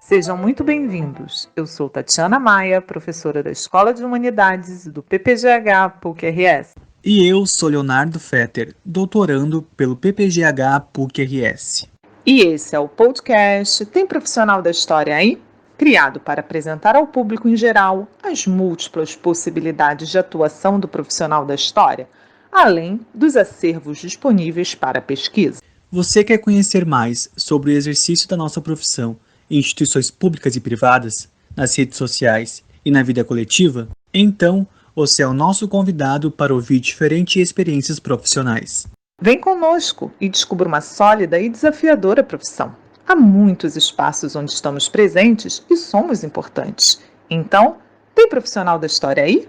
Sejam muito bem-vindos. Eu sou Tatiana Maia, professora da Escola de Humanidades do PPGH PUC-RS. E eu sou Leonardo Fetter, doutorando pelo PPGH PUC-RS. E esse é o podcast Tem Profissional da História aí? Criado para apresentar ao público em geral as múltiplas possibilidades de atuação do profissional da história, além dos acervos disponíveis para pesquisa. Você quer conhecer mais sobre o exercício da nossa profissão em instituições públicas e privadas, nas redes sociais e na vida coletiva? Então, você é o nosso convidado para ouvir diferentes experiências profissionais. Vem conosco e descubra uma sólida e desafiadora profissão. Há muitos espaços onde estamos presentes e somos importantes. Então, tem profissional da história aí?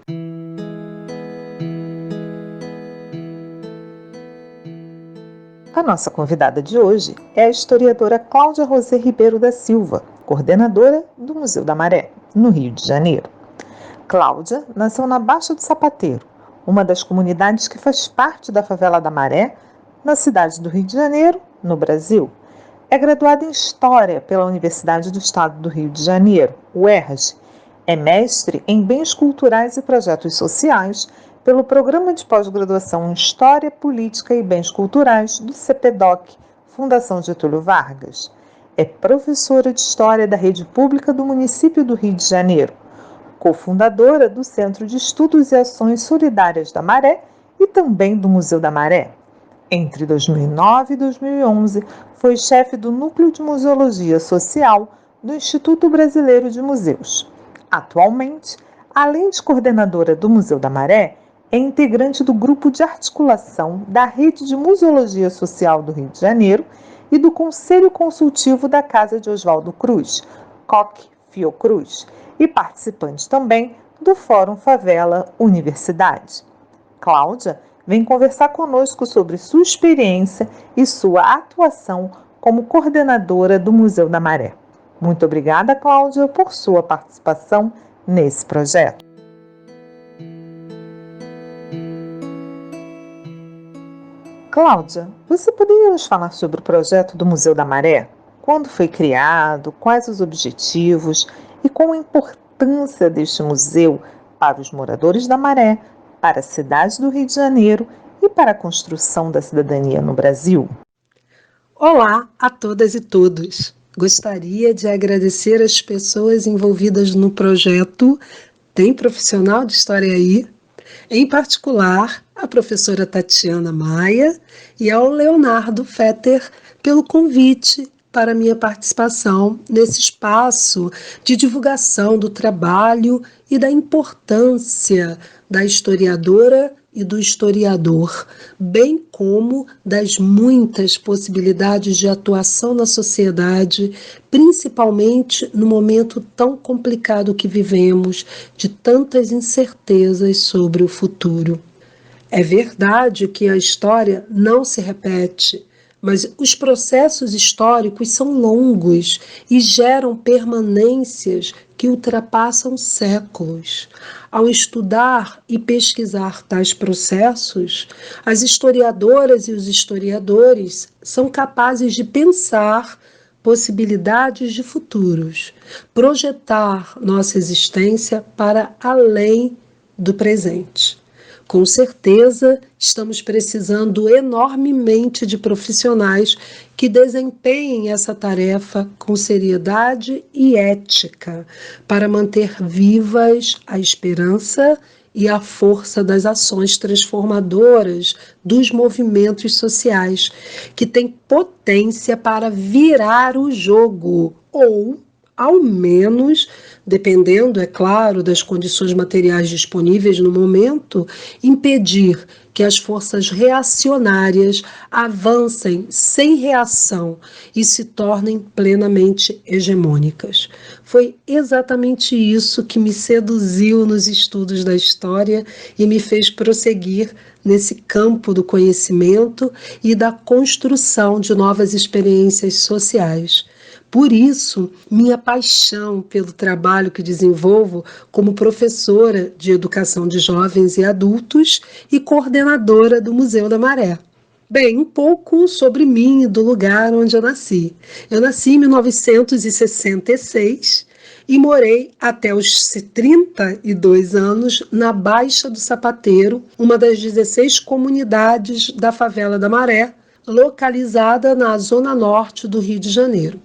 A nossa convidada de hoje é a historiadora Cláudia Rosê Ribeiro da Silva, coordenadora do Museu da Maré, no Rio de Janeiro. Cláudia nasceu na Baixa do Sapateiro, uma das comunidades que faz parte da favela da Maré, na cidade do Rio de Janeiro, no Brasil. É graduada em História pela Universidade do Estado do Rio de Janeiro, UERJ. É mestre em Bens Culturais e Projetos Sociais pelo Programa de Pós-Graduação em História, Política e Bens Culturais do CPDOC, Fundação Getúlio Vargas. É professora de História da Rede Pública do município do Rio de Janeiro, cofundadora do Centro de Estudos e Ações Solidárias da Maré e também do Museu da Maré. Entre 2009 e 2011, foi chefe do Núcleo de Museologia Social do Instituto Brasileiro de Museus. Atualmente, além de coordenadora do Museu da Maré, é integrante do Grupo de Articulação da Rede de Museologia Social do Rio de Janeiro e do Conselho Consultivo da Casa de Oswaldo Cruz, COC Fiocruz, e participante também do Fórum Favela Universidade. Cláudia vem conversar conosco sobre sua experiência e sua atuação como coordenadora do Museu da Maré. Muito obrigada, Cláudia, por sua participação nesse projeto. Cláudia, você poderia nos falar sobre o projeto do Museu da Maré? Quando foi criado, quais os objetivos e qual a importância deste museu para os moradores da Maré, para a cidade do Rio de Janeiro e para a construção da cidadania no Brasil? Olá a todas e todos. Gostaria de agradecer as pessoas envolvidas no projeto Tem Profissional de História aí, em particular a professora Tatiana Maia e ao Leonardo Fetter pelo convite para minha participação nesse espaço de divulgação do trabalho e da importância da historiadora e do historiador, bem como das muitas possibilidades de atuação na sociedade, principalmente no momento tão complicado que vivemos, de tantas incertezas sobre o futuro. É verdade que a história não se repete, mas os processos históricos são longos e geram permanências que ultrapassam séculos. Ao estudar e pesquisar tais processos, as historiadoras e os historiadores são capazes de pensar possibilidades de futuros, projetar nossa existência para além do presente. Com certeza, estamos precisando enormemente de profissionais que desempenhem essa tarefa com seriedade e ética para manter vivas a esperança e a força das ações transformadoras dos movimentos sociais, que têm potência para virar o jogo ou, ao menos, dependendo, é claro, das condições materiais disponíveis no momento, impedir que as forças reacionárias avancem sem reação e se tornem plenamente hegemônicas. Foi exatamente isso que me seduziu nos estudos da história e me fez prosseguir nesse campo do conhecimento e da construção de novas experiências sociais. Por isso, minha paixão pelo trabalho que desenvolvo como professora de educação de jovens e adultos e coordenadora do Museu da Maré. Bem, um pouco sobre mim e do lugar onde eu nasci. Eu nasci em 1966 e morei até os 32 anos na Baixa do Sapateiro, uma das 16 comunidades da favela da Maré, localizada na zona norte do Rio de Janeiro.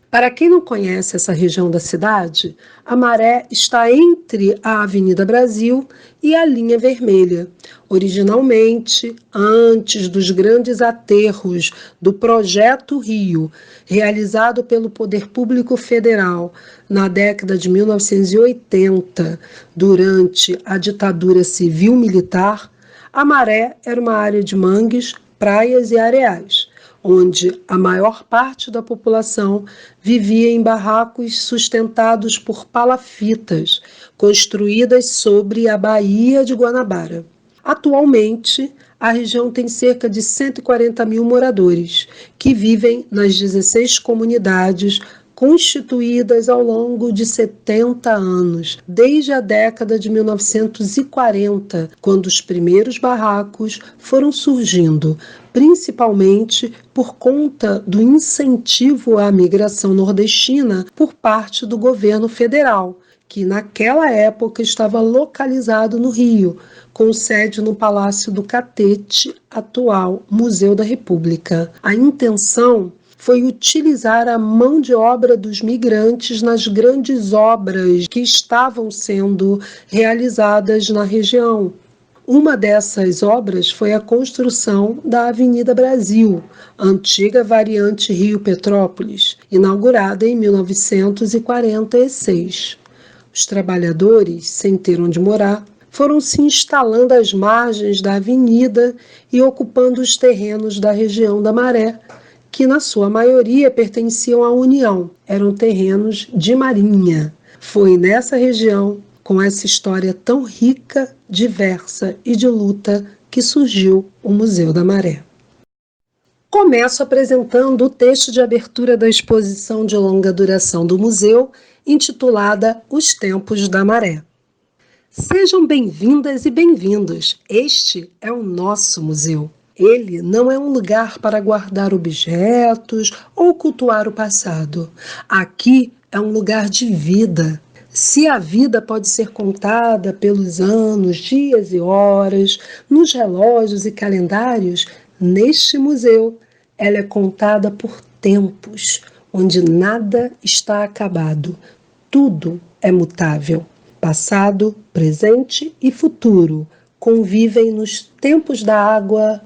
Para quem não conhece essa região da cidade, a Maré está entre a Avenida Brasil e a Linha Vermelha. Originalmente, antes dos grandes aterros do Projeto Rio, realizado pelo Poder Público Federal na década de 1980, durante a ditadura civil-militar, a Maré era uma área de mangues, praias e areais, onde a maior parte da população vivia em barracos sustentados por palafitas, construídas sobre a Baía de Guanabara. Atualmente, a região tem cerca de 140 mil moradores, que vivem nas 16 comunidades constituídas ao longo de 70 anos, desde a década de 1940, quando os primeiros barracos foram surgindo, principalmente por conta do incentivo à migração nordestina por parte do governo federal, que naquela época estava localizado no Rio, com sede no Palácio do Catete, atual Museu da República. A intenção foi utilizar a mão de obra dos migrantes nas grandes obras que estavam sendo realizadas na região. Uma dessas obras foi a construção da Avenida Brasil, antiga variante Rio-Petrópolis, inaugurada em 1946. Os trabalhadores, sem ter onde morar, foram se instalando às margens da avenida e ocupando os terrenos da região da Maré, que na sua maioria pertenciam à União, eram terrenos de marinha. Foi nessa região, com essa história tão rica, diversa e de luta, que surgiu o Museu da Maré. Começo apresentando o texto de abertura da exposição de longa duração do museu, intitulada Os Tempos da Maré. Sejam bem-vindas e bem-vindos. Este é o nosso museu. Ele não é um lugar para guardar objetos ou cultuar o passado. Aqui é um lugar de vida. Se a vida pode ser contada pelos anos, dias e horas, nos relógios e calendários, neste museu ela é contada por tempos, onde nada está acabado. Tudo é mutável. Passado, presente e futuro convivem nos tempos da água,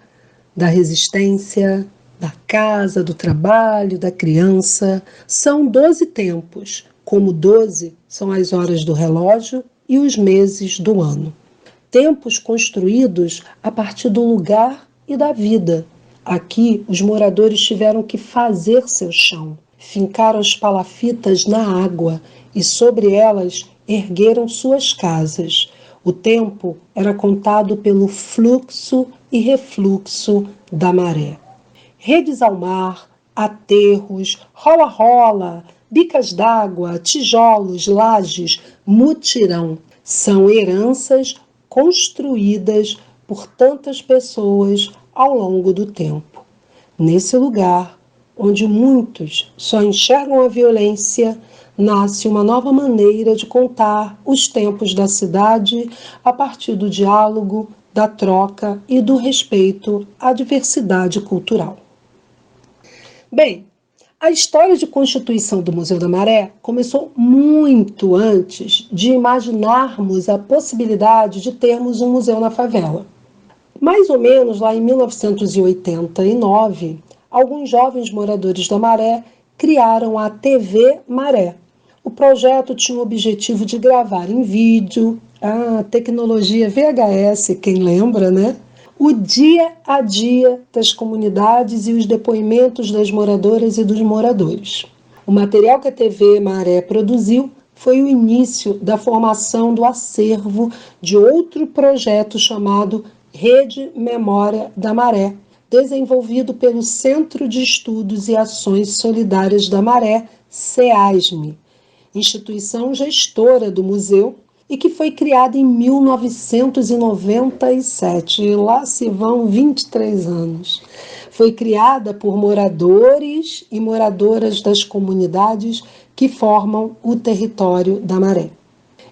da resistência, da casa, do trabalho, da criança. São 12 tempos, como 12 são as horas do relógio e os meses do ano. Tempos construídos a partir do lugar e da vida. Aqui, os moradores tiveram que fazer seu chão, fincaram as palafitas na água e sobre elas ergueram suas casas. O tempo era contado pelo fluxo e refluxo da maré. Redes ao mar, aterros, rola-rola, bicas d'água, tijolos, lajes, mutirão, são heranças construídas por tantas pessoas ao longo do tempo. Nesse lugar, onde muitos só enxergam a violência, nasce uma nova maneira de contar os tempos da cidade a partir do diálogo, da troca e do respeito à diversidade cultural. Bem, a história de constituição do Museu da Maré começou muito antes de imaginarmos a possibilidade de termos um museu na favela. Mais ou menos lá em 1989, alguns jovens moradores da Maré criaram a TV Maré. O projeto tinha o objetivo de gravar em vídeo, a tecnologia VHS, quem lembra, né? O dia a dia das comunidades e os depoimentos das moradoras e dos moradores. O material que a TV Maré produziu foi o início da formação do acervo de outro projeto chamado Rede Memória da Maré, desenvolvido pelo Centro de Estudos e Ações Solidárias da Maré, CEASME, instituição gestora do museu e que foi criada em 1997. E lá se vão 23 anos. Foi criada por moradores e moradoras das comunidades que formam o território da Maré.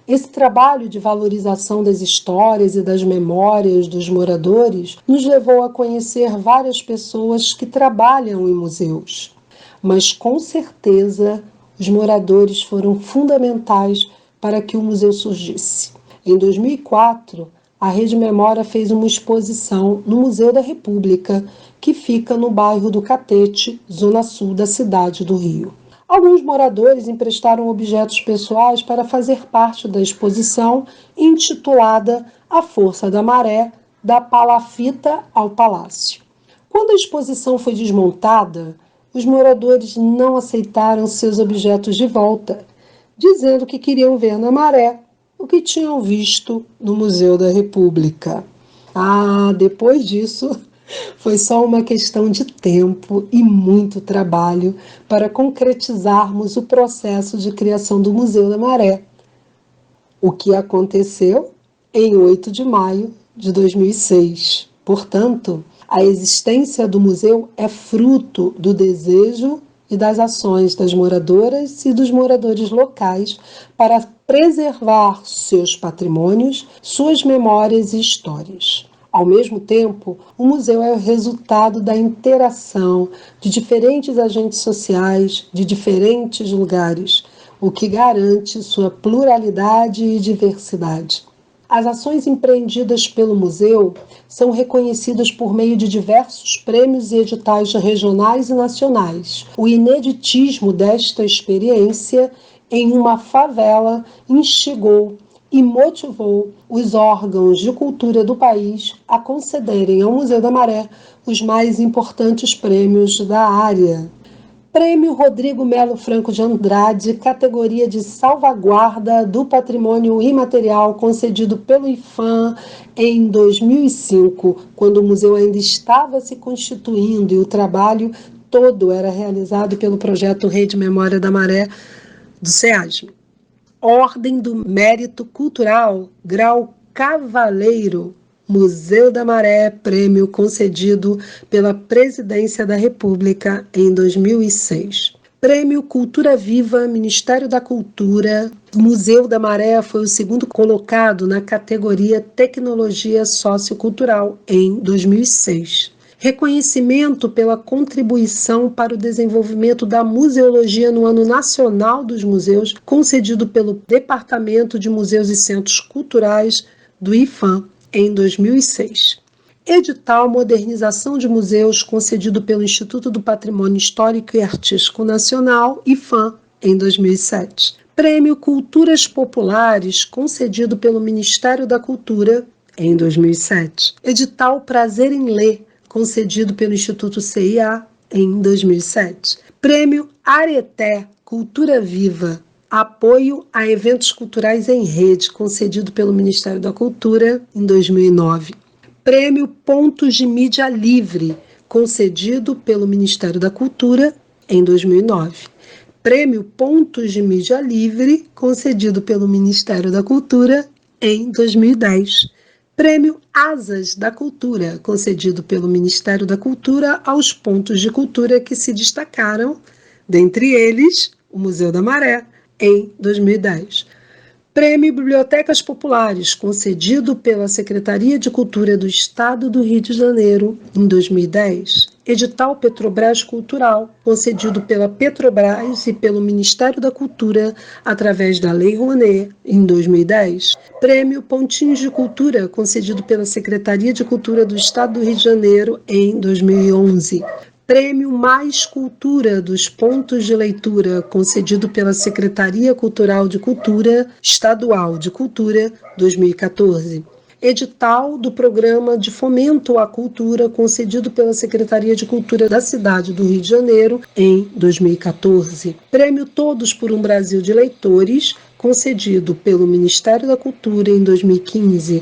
Esse trabalho de valorização das histórias e das memórias dos moradores nos levou a conhecer várias pessoas que trabalham em museus. Mas, com certeza, os moradores foram fundamentais para que o museu surgisse. Em 2004, a Rede Memória fez uma exposição no Museu da República, que fica no bairro do Catete, zona sul da cidade do Rio. Alguns moradores emprestaram objetos pessoais para fazer parte da exposição intitulada A Força da Maré, da Palafita ao Palácio. Quando a exposição foi desmontada, os moradores não aceitaram seus objetos de volta, dizendo que queriam ver na Maré o que tinham visto no Museu da República. Depois disso, foi só uma questão de tempo e muito trabalho para concretizarmos o processo de criação do Museu da Maré, o que aconteceu em 8 de maio de 2006. Portanto, a existência do museu é fruto do desejo e das ações das moradoras e dos moradores locais para preservar seus patrimônios, suas memórias e histórias. Ao mesmo tempo, o museu é o resultado da interação de diferentes agentes sociais de diferentes lugares, o que garante sua pluralidade e diversidade. As ações empreendidas pelo museu são reconhecidas por meio de diversos prêmios e editais regionais e nacionais. O ineditismo desta experiência em uma favela instigou e motivou os órgãos de cultura do país a concederem ao Museu da Maré os mais importantes prêmios da área. Prêmio Rodrigo Melo Franco de Andrade, categoria de salvaguarda do patrimônio imaterial, concedido pelo IPHAN em 2005, quando o museu ainda estava se constituindo e o trabalho todo era realizado pelo projeto Rede Memória da Maré do SEASM. Ordem do Mérito Cultural, grau Cavaleiro, Museu da Maré, prêmio concedido pela Presidência da República em 2006. Prêmio Cultura Viva, Ministério da Cultura. Museu da Maré foi o segundo colocado na categoria Tecnologia Sociocultural em 2006. Reconhecimento pela contribuição para o desenvolvimento da museologia no Ano Nacional dos Museus, concedido pelo Departamento de Museus e Centros Culturais do IPHAN em 2006. Edital Modernização de Museus, concedido pelo Instituto do Patrimônio Histórico e Artístico Nacional, IPHAN, em 2007. Prêmio Culturas Populares, concedido pelo Ministério da Cultura, em 2007. Edital Prazer em Ler, concedido pelo Instituto CIA, em 2007. Prêmio Areté Cultura Viva, apoio a eventos culturais em rede, concedido pelo Ministério da Cultura, em 2009. Prêmio Pontos de Mídia Livre, concedido pelo Ministério da Cultura, em 2009. Prêmio Pontos de Mídia Livre, concedido pelo Ministério da Cultura, em 2010. Prêmio Asas da Cultura, concedido pelo Ministério da Cultura aos pontos de cultura que se destacaram, dentre eles, o Museu da Maré, em 2010. Prêmio Bibliotecas Populares, concedido pela Secretaria de Cultura do Estado do Rio de Janeiro, em 2010. Edital Petrobras Cultural, concedido pela Petrobras e pelo Ministério da Cultura, através da Lei Rouanet, em 2010. Prêmio Pontinhos de Cultura, concedido pela Secretaria de Cultura do Estado do Rio de Janeiro, em 2011. Prêmio Mais Cultura dos Pontos de Leitura, concedido pela Secretaria Cultural de Cultura Estadual de Cultura, 2014. Edital do Programa de Fomento à Cultura, concedido pela Secretaria de Cultura da Cidade do Rio de Janeiro, em 2014. Prêmio Todos por um Brasil de Leitores, concedido pelo Ministério da Cultura, em 2015.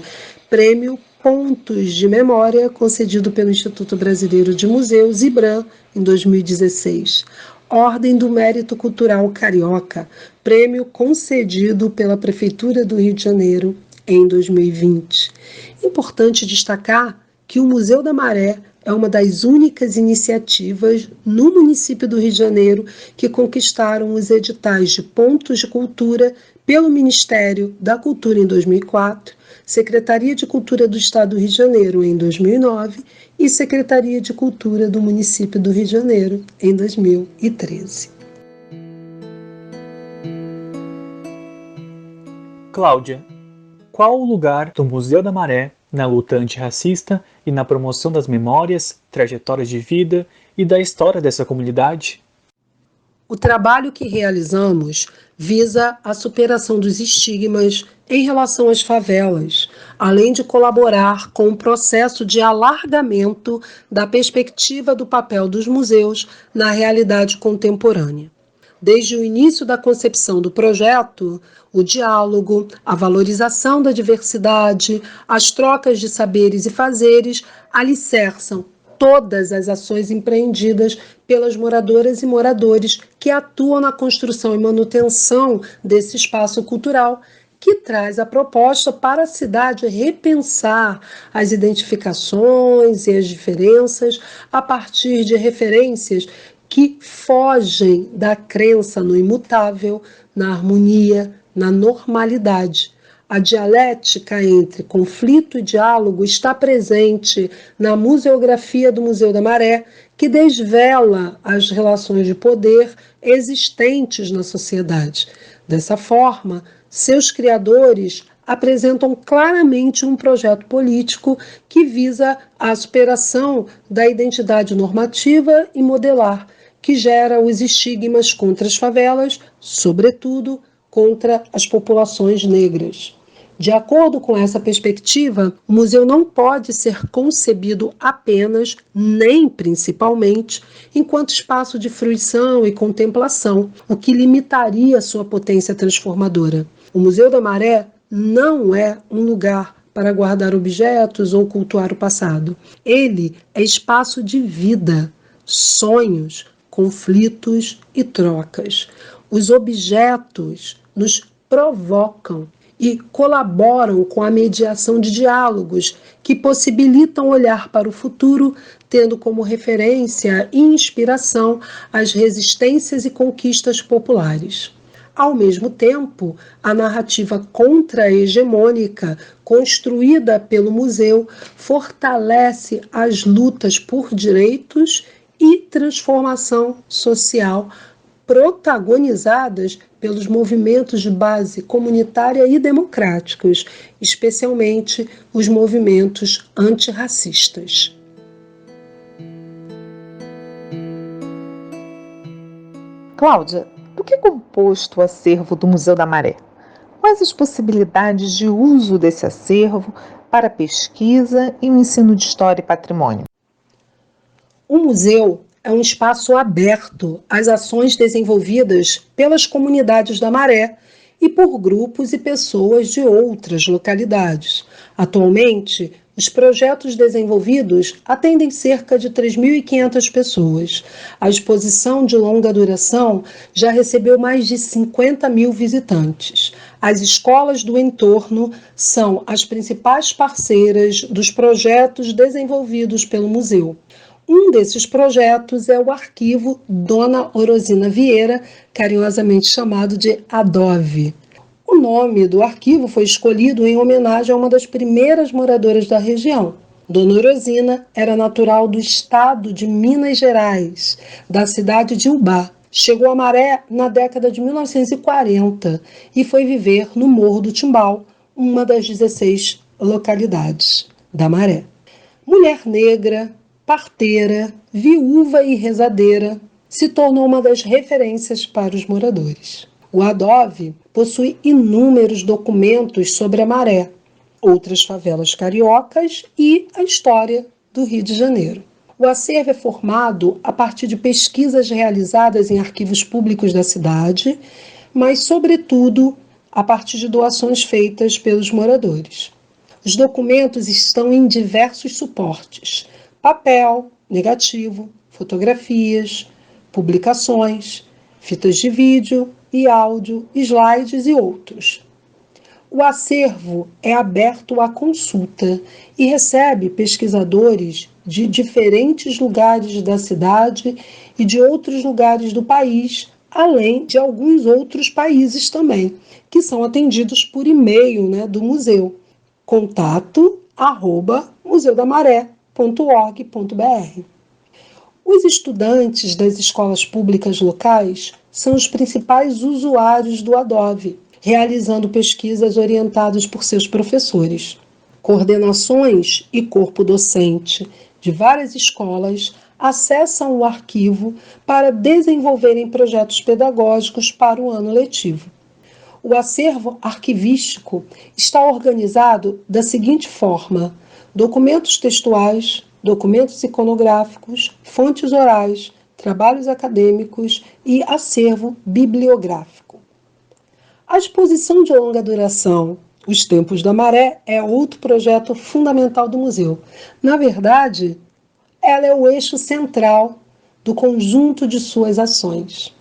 Prêmio Pontos de Memória, concedido pelo Instituto Brasileiro de Museus, IBRAM, em 2016. Ordem do Mérito Cultural Carioca, prêmio concedido pela Prefeitura do Rio de Janeiro em 2020. Importante destacar que o Museu da Maré é uma das únicas iniciativas no município do Rio de Janeiro que conquistaram os editais de pontos de cultura pelo Ministério da Cultura em 2004, Secretaria de Cultura do Estado do Rio de Janeiro em 2009 e Secretaria de Cultura do município do Rio de Janeiro em 2013. Cláudia, qual o lugar do Museu da Maré na luta antirracista e na promoção das memórias, trajetórias de vida e da história dessa comunidade? O trabalho que realizamos visa a superação dos estigmas em relação às favelas, além de colaborar com o processo de alargamento da perspectiva do papel dos museus na realidade contemporânea. Desde o início da concepção do projeto, o diálogo, a valorização da diversidade, as trocas de saberes e fazeres alicerçam todas as ações empreendidas pelas moradoras e moradores que atuam na construção e manutenção desse espaço cultural, que traz a proposta para a cidade repensar as identificações e as diferenças a partir de referências que fogem da crença no imutável, na harmonia, na normalidade. A dialética entre conflito e diálogo está presente na museografia do Museu da Maré, que desvela as relações de poder existentes na sociedade. Dessa forma, seus criadores apresentam claramente um projeto político que visa a superação da identidade normativa e modelar, que gera os estigmas contra as favelas, sobretudo contra as populações negras. De acordo com essa perspectiva, o museu não pode ser concebido apenas, nem principalmente, enquanto espaço de fruição e contemplação, o que limitaria sua potência transformadora. O Museu da Maré não é um lugar para guardar objetos ou cultuar o passado. Ele é espaço de vida, sonhos, conflitos e trocas. Os objetos nos provocam e colaboram com a mediação de diálogos que possibilitam olhar para o futuro, tendo como referência e inspiração as resistências e conquistas populares. Ao mesmo tempo, a narrativa contra-hegemônica construída pelo museu fortalece as lutas por direitos e transformação social protagonizadas pelos movimentos de base comunitária e democráticos, especialmente os movimentos antirracistas. Cláudia, do que é composto o acervo do Museu da Maré? Quais as possibilidades de uso desse acervo para pesquisa e o ensino de história e patrimônio? O museu é um espaço aberto às ações desenvolvidas pelas comunidades da Maré e por grupos e pessoas de outras localidades. Atualmente, os projetos desenvolvidos atendem cerca de 3.500 pessoas. A exposição de longa duração já recebeu mais de 50 mil visitantes. As escolas do entorno são as principais parceiras dos projetos desenvolvidos pelo museu. Um desses projetos é o arquivo Dona Orosina Vieira, carinhosamente chamado de ADOVE. O nome do arquivo foi escolhido em homenagem a uma das primeiras moradoras da região. Dona Orosina era natural do estado de Minas Gerais, da cidade de Ubá. Chegou a Maré na década de 1940 e foi viver no Morro do Timbal, uma das 16 localidades da Maré. Mulher negra, parteira, viúva e rezadeira, se tornou uma das referências para os moradores. O ADOVE possui inúmeros documentos sobre a Maré, outras favelas cariocas e a história do Rio de Janeiro. O acervo é formado a partir de pesquisas realizadas em arquivos públicos da cidade, mas, sobretudo, a partir de doações feitas pelos moradores. Os documentos estão em diversos suportes: papel, negativo, fotografias, publicações, fitas de vídeo e áudio, slides e outros. O acervo é aberto à consulta e recebe pesquisadores de diferentes lugares da cidade e de outros lugares do país, além de alguns outros países também, que são atendidos por e-mail, do museu. contato@museudamaré.org.br. Os estudantes das escolas públicas locais são os principais usuários do Adobe, realizando pesquisas orientadas por seus professores. Coordenações e corpo docente de várias escolas acessam o arquivo para desenvolverem projetos pedagógicos para o ano letivo. O acervo arquivístico está organizado da seguinte forma: documentos textuais, documentos iconográficos, fontes orais, trabalhos acadêmicos e acervo bibliográfico. A exposição de longa duração Os Tempos da Maré é outro projeto fundamental do museu. Na verdade, ela é o eixo central do conjunto de suas ações.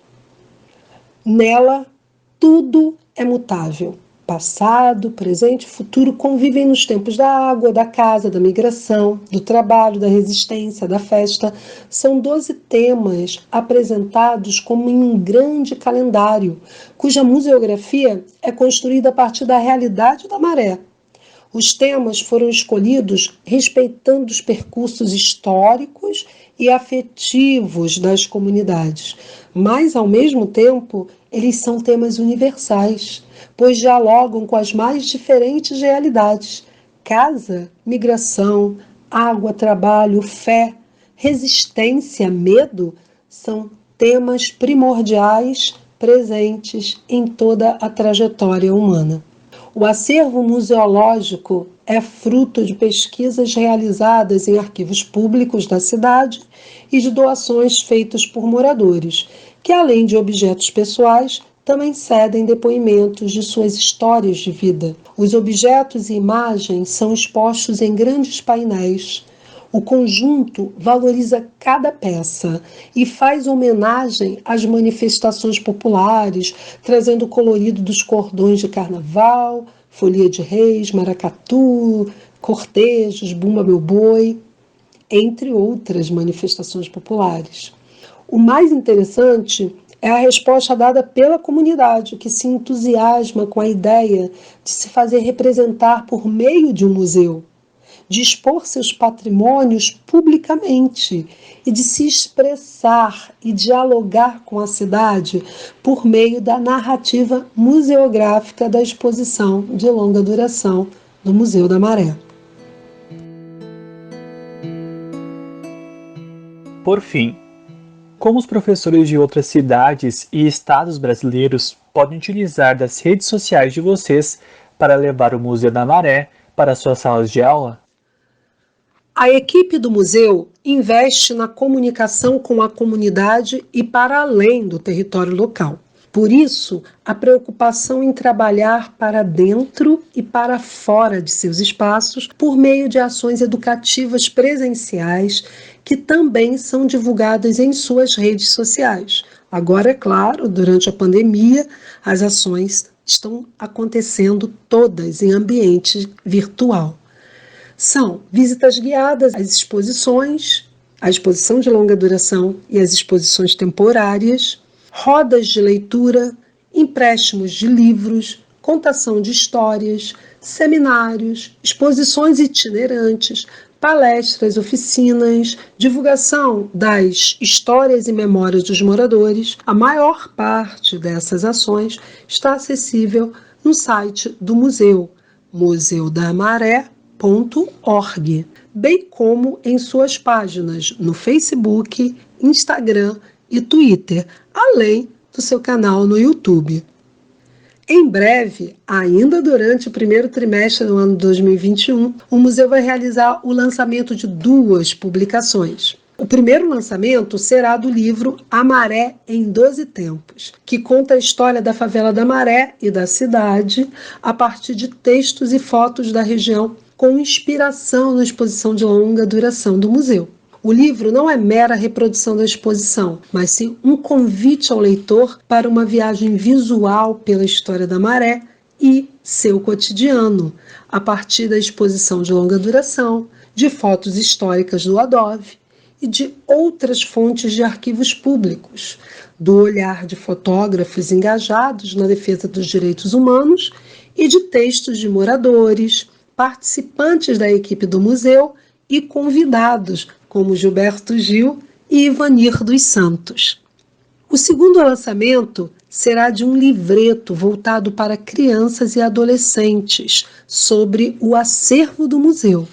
Nela, tudo é mutável. Passado, presente e futuro convivem nos tempos da água, da casa, da migração, do trabalho, da resistência, da festa. São 12 temas apresentados como em um grande calendário, cuja museografia é construída a partir da realidade da maré. Os temas foram escolhidos respeitando os percursos históricos e afetivos das comunidades, mas, ao mesmo tempo, eles são temas universais, pois dialogam com as mais diferentes realidades: casa, migração, água, trabalho, fé, resistência, medo, são temas primordiais presentes em toda a trajetória humana. O acervo museológico é fruto de pesquisas realizadas em arquivos públicos da cidade e de doações feitas por moradores, que, além de objetos pessoais, também cedem depoimentos de suas histórias de vida. Os objetos e imagens são expostos em grandes painéis. O conjunto valoriza cada peça e faz homenagem às manifestações populares, trazendo o colorido dos cordões de carnaval, folia de reis, maracatu, cortejos, bumba meu boi, entre outras manifestações populares. O mais interessante é a resposta dada pela comunidade, que se entusiasma com a ideia de se fazer representar por meio de um museu, de expor seus patrimônios publicamente e de se expressar e dialogar com a cidade por meio da narrativa museográfica da exposição de longa duração do Museu da Maré. Por fim, como os professores de outras cidades e estados brasileiros podem utilizar das redes sociais de vocês para levar o Museu da Maré para suas salas de aula? A equipe do museu investe na comunicação com a comunidade e para além do território local. Por isso, a preocupação em trabalhar para dentro e para fora de seus espaços por meio de ações educativas presenciais que também são divulgadas em suas redes sociais. Agora, é claro, durante a pandemia, as ações estão acontecendo todas em ambiente virtual. São visitas guiadas às exposições, a exposição de longa duração e as exposições temporárias, rodas de leitura, empréstimos de livros, contação de histórias, seminários, exposições itinerantes, palestras, oficinas, divulgação das histórias e memórias dos moradores. A maior parte dessas ações está acessível no site do museu, museudamaré.org, bem como em suas páginas no Facebook, Instagram e Twitter, além do seu canal no YouTube. Em breve, ainda durante o primeiro trimestre do ano 2021, o museu vai realizar o lançamento de 2 publicações. O primeiro lançamento será do livro A Maré em 12 Tempos, que conta a história da favela da Maré e da cidade a partir de textos e fotos da região, com inspiração na exposição de longa duração do museu. O livro não é mera reprodução da exposição, mas sim um convite ao leitor para uma viagem visual pela história da maré e seu cotidiano, a partir da exposição de longa duração, de fotos históricas do Adove e de outras fontes de arquivos públicos, do olhar de fotógrafos engajados na defesa dos direitos humanos e de textos de moradores, participantes da equipe do museu e convidados, como Gilberto Gil e Ivanir dos Santos. O segundo lançamento será de um livreto voltado para crianças e adolescentes sobre o acervo do museu.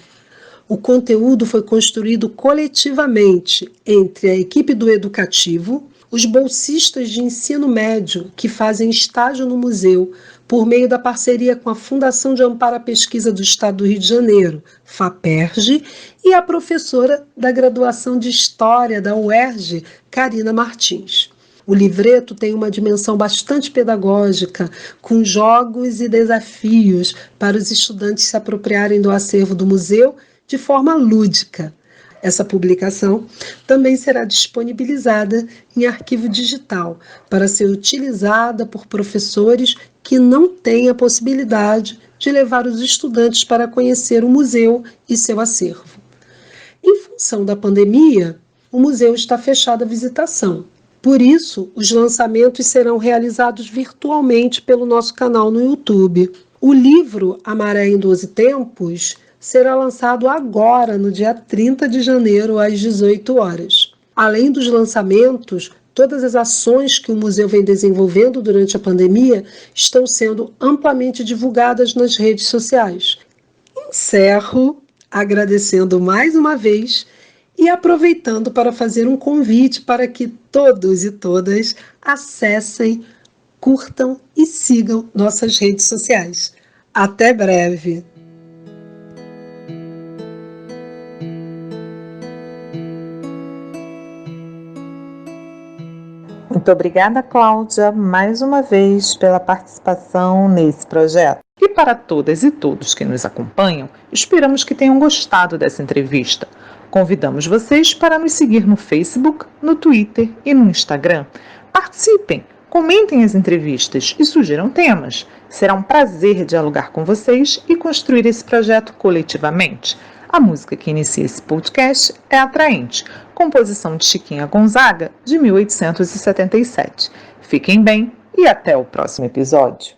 O conteúdo foi construído coletivamente entre a equipe do educativo, os bolsistas de ensino médio que fazem estágio no museu por meio da parceria com a Fundação de Amparo à Pesquisa do Estado do Rio de Janeiro, FAPERJ, e a professora da graduação de História da UERJ, Karina Martins. O livreto tem uma dimensão bastante pedagógica, com jogos e desafios para os estudantes se apropriarem do acervo do museu de forma lúdica. Essa publicação também será disponibilizada em arquivo digital para ser utilizada por professores que não têm a possibilidade de levar os estudantes para conhecer o museu e seu acervo. Em função da pandemia, o museu está fechado à visitação. Por isso, os lançamentos serão realizados virtualmente pelo nosso canal no YouTube. O livro A Maré em 12 Tempos será lançado agora, no dia 30 de janeiro, às 18 horas. Além dos lançamentos, todas as ações que o museu vem desenvolvendo durante a pandemia estão sendo amplamente divulgadas nas redes sociais. Encerro agradecendo mais uma vez e aproveitando para fazer um convite para que todos e todas acessem, curtam e sigam nossas redes sociais. Até breve! Muito obrigada, Cláudia, mais uma vez pela participação nesse projeto. E para todas e todos que nos acompanham, esperamos que tenham gostado dessa entrevista. Convidamos vocês para nos seguir no Facebook, no Twitter e no Instagram. Participem, comentem as entrevistas e sugiram temas. Será um prazer dialogar com vocês e construir esse projeto coletivamente. A música que inicia esse podcast é Atraente, composição de Chiquinha Gonzaga, de 1877. Fiquem bem e até o próximo episódio.